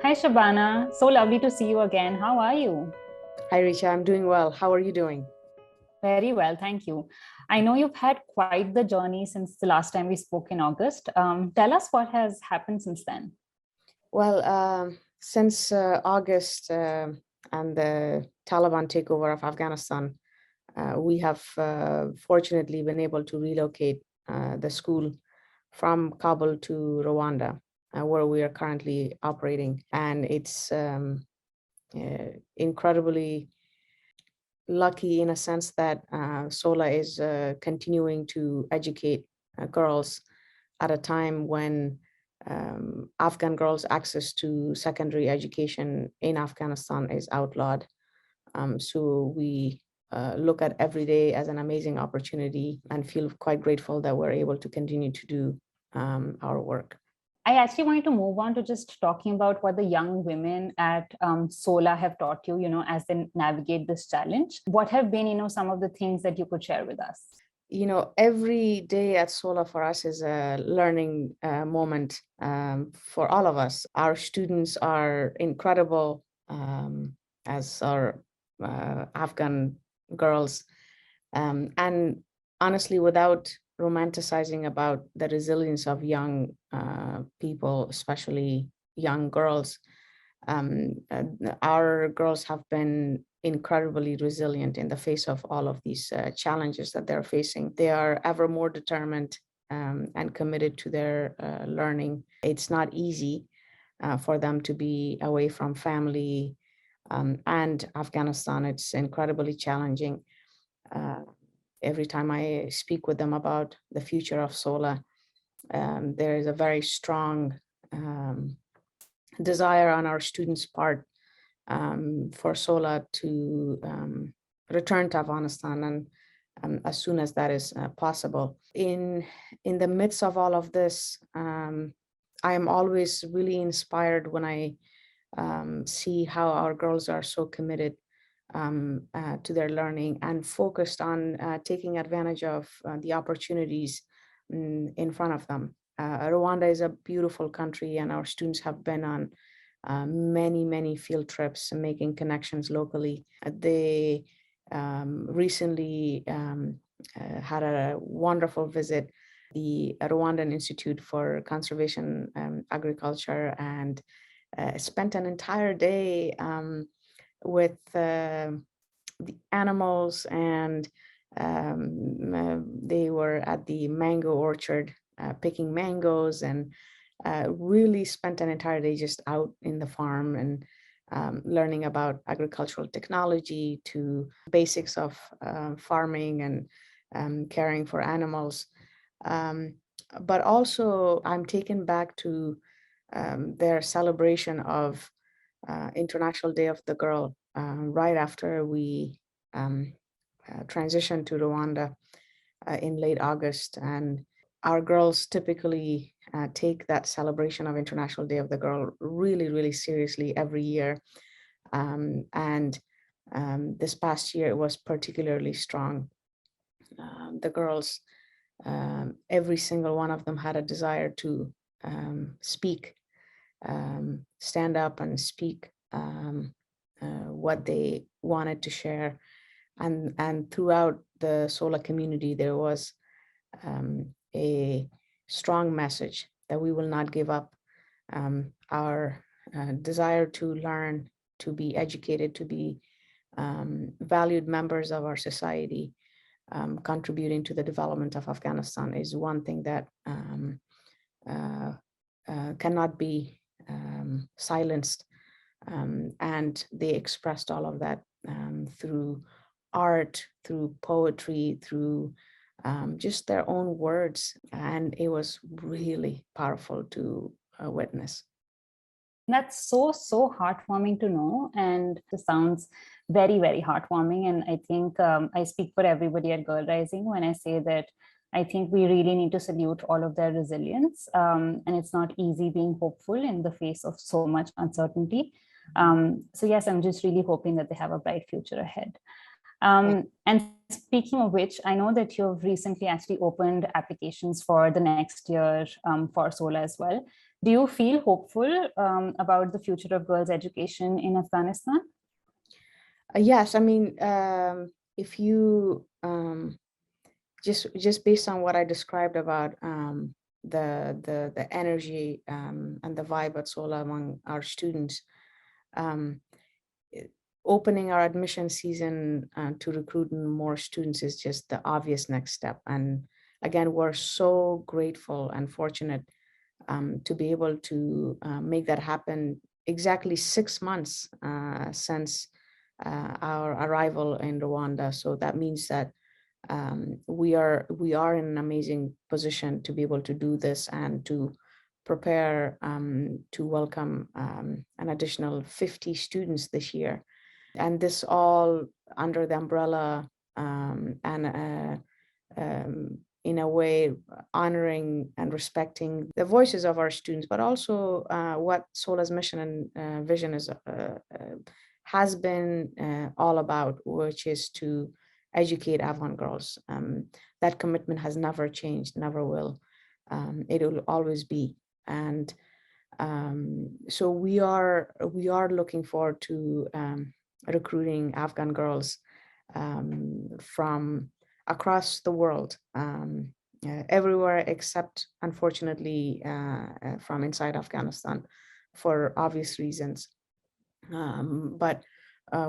Hi Shabana, so lovely to see you again. How are you? Hi, Richa. I'm doing well. How are you doing? Very well, thank you. I know you've had quite the journey since the last time we spoke in August. Tell us what has happened since then. Well, since August and the Taliban takeover of Afghanistan, we have fortunately been able to relocate the school from Kabul to Rwanda, where we are currently operating. And it's incredibly lucky in a sense that Sola is continuing to educate girls at a time when Afghan girls' access to secondary education in Afghanistan is outlawed. So we look at every day as an amazing opportunity and feel quite grateful that we're able to continue to do our work. I actually wanted to move on to just talking about what the young women at Sola have taught you, as they navigate this challenge. What have been, some of the things that you could share with us? Every day at Sola for us is a learning moment for all of us. Our students are incredible, as our Afghan girls. And honestly, without romanticizing about the resilience of young people, especially young girls, our girls have been incredibly resilient in the face of all of these challenges that they're facing. They are ever more determined and committed to their learning. It's not easy for them to be away from family and Afghanistan. It's incredibly challenging. Every time I speak with them about the future of Sola, there is a very strong desire on our students' part for Sola to return to Afghanistan, and as soon as that is possible. In the midst of all of this, I am always really inspired when I see how our girls are so committed to their learning and focused on taking advantage of the opportunities in front of them. Rwanda is a beautiful country, and our students have been on many field trips and making connections locally. They recently had a wonderful visit, the Rwandan Institute for Conservation Agriculture, and spent an entire day with the animals, and they were at the mango orchard picking mangoes, and really spent an entire day just out in the farm and learning about agricultural technology to basics of farming and caring for animals. But also I'm taken back to their celebration of International Day of the Girl right after we transitioned to Rwanda in late August. And our girls typically take that celebration of International Day of the Girl really seriously every year. And this past year, it was particularly strong. The girls, every single one of them had a desire to speak, stand up and speak what they wanted to share. And throughout the Sola community, there was a strong message that we will not give up. Our desire to learn, to be educated, to be valued members of our society, contributing to the development of Afghanistan is one thing that cannot be silenced. And they expressed all of that through art, through poetry, through just their own words. And it was really powerful to witness. That's so heartwarming to know, and it sounds very heartwarming. And I think I speak for everybody at Girl Rising when I say that I think we really need to salute all of their resilience. And it's not easy being hopeful in the face of so much uncertainty. So yes, I'm just really hoping that they have a bright future ahead. And speaking of which, I know that you've recently actually opened applications for the next year for Sola as well. Do you feel hopeful about the future of girls' education in Afghanistan? Yes, I mean, if you just based on what I described about the energy and the vibe at Sola among our students, um, opening our admission season to recruit more students is just the obvious next step. And again, we're so grateful and fortunate to be able to make that happen exactly 6 months since our arrival in Rwanda. So that means that we are in an amazing position to be able to do this and to prepare to welcome an additional 50 students this year. And this all under the umbrella and in a way honoring and respecting the voices of our students, but also what Sola's mission and vision is has been all about, which is to educate Afghan girls. That commitment has never changed, never will. It will always be. And so we are looking forward to recruiting Afghan girls from across the world, everywhere except, unfortunately, from inside Afghanistan, for obvious reasons. But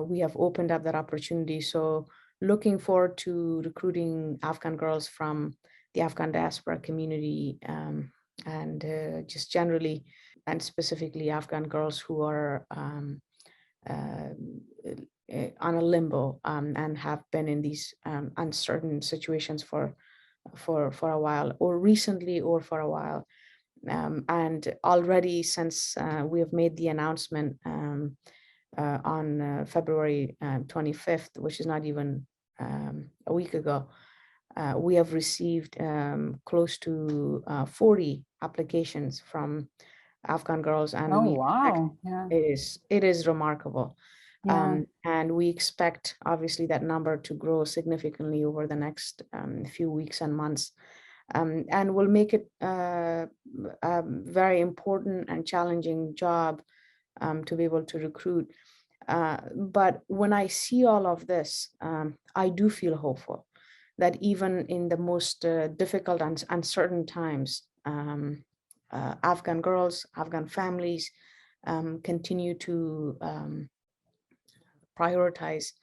we have opened up that opportunity. So looking forward to recruiting Afghan girls from the Afghan diaspora community, and just generally and specifically Afghan girls who are uh, on a limbo and have been in these uncertain situations for a while, or recently, or for a while. And already, since we have made the announcement on February 25th, which is not even a week ago, we have received close to 40 applications from Afghan girls, and Oh, we expect wow. Yeah. it is remarkable. Yeah. And we expect, obviously, that number to grow significantly over the next few weeks and months, and will make it a very important and challenging job to be able to recruit. But when I see all of this, I do feel hopeful that even in the most difficult and uncertain times, Afghan girls, Afghan families continue to prioritize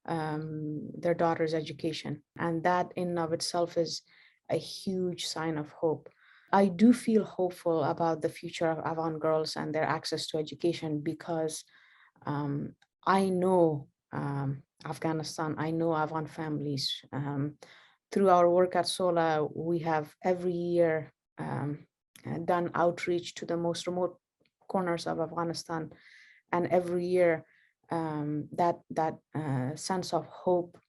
their daughter's education. And that in and of itself is a huge sign of hope. I do feel hopeful about the future of Afghan girls and their access to education, because I know Afghanistan, I know Afghan families. Through our work at Sola, we have every year done outreach to the most remote corners of Afghanistan, and every year that sense of hope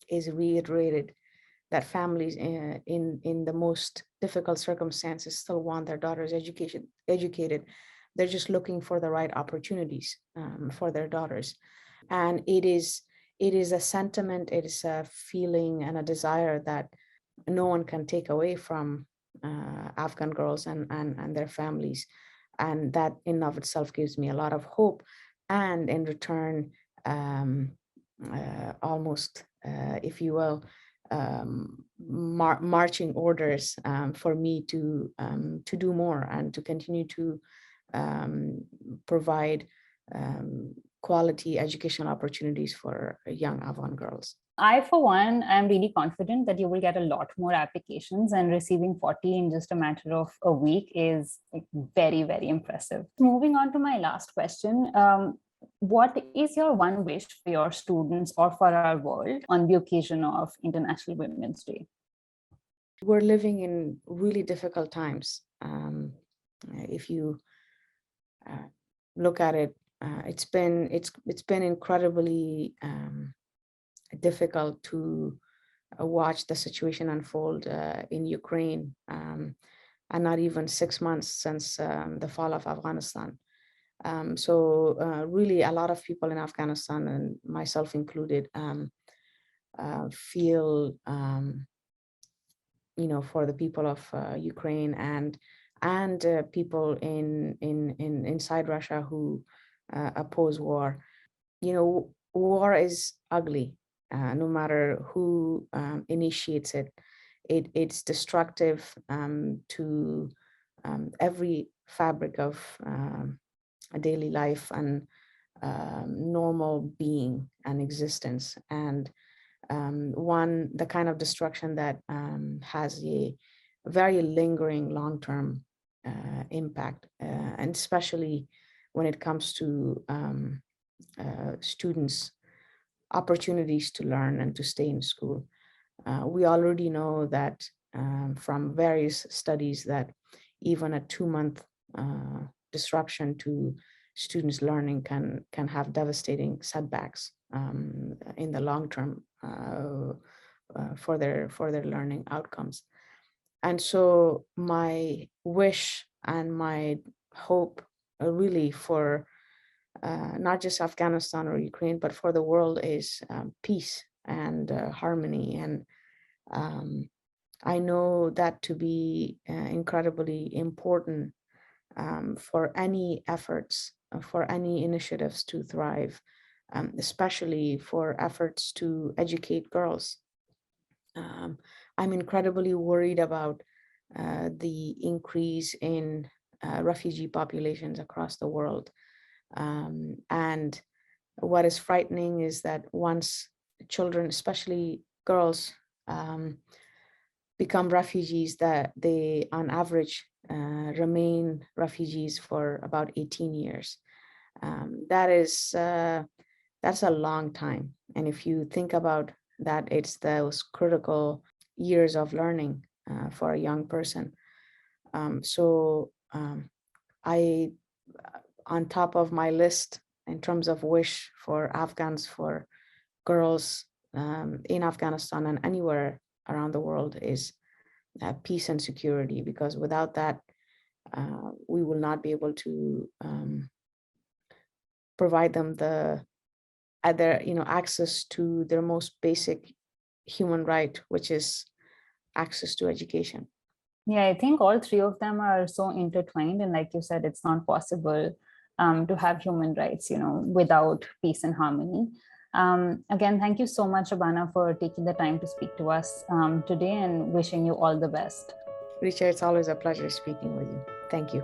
is reiterated, that families in the most difficult circumstances still want their daughters educated. They're just looking for the right opportunities for their daughters. And it is a sentiment, it is a feeling and a desire that no one can take away from Afghan girls and their families. And that in and of itself gives me a lot of hope. And in return, almost, if you will, marching orders for me to do more and to continue to provide quality educational opportunities for young Afghan girls. I, for one, am really confident that you will get a lot more applications, and receiving 40 in just a matter of a week is like very, very impressive. Moving on to my last question. What is your one wish for your students or for our world on the occasion of International Women's Day? We're living in really difficult times. If you look at it, it's been incredibly difficult to watch the situation unfold in Ukraine, and not even 6 months since the fall of Afghanistan. So really, a lot of people in Afghanistan, and myself included, feel for the people of Ukraine, and and people inside Russia who oppose war. War is ugly, no matter who initiates it. It's destructive to every fabric of a daily life and normal being and existence. And the kind of destruction that has a very lingering long-term impact, and especially when it comes to students' opportunities to learn and to stay in school. We already know that from various studies that even a 2-month disruption to students' learning can have devastating setbacks in the long term for their learning outcomes. And so my wish and my hope really for not just Afghanistan or Ukraine, but for the world is peace and harmony. And I know that to be incredibly important for any efforts, for any initiatives to thrive, especially for efforts to educate girls. I'm incredibly worried about the increase in refugee populations across the world. And what is frightening is that once children, especially girls, become refugees, that they on average remain refugees for about 18 years. That's a long time. And if you think about that, it's those critical years of learning for a young person. I, on top of my list in terms of wish for Afghans, for girls in Afghanistan and anywhere around the world, is peace and security, because without that, we will not be able to provide them the access to their most basic human right, which is access to education. Yeah, I think all three of them are so intertwined. And like you said, it's not possible to have human rights, without peace and harmony. Again, thank you so much, Shabana, for taking the time to speak to us today, and wishing you all the best. Richa, it's always a pleasure speaking with you. Thank you.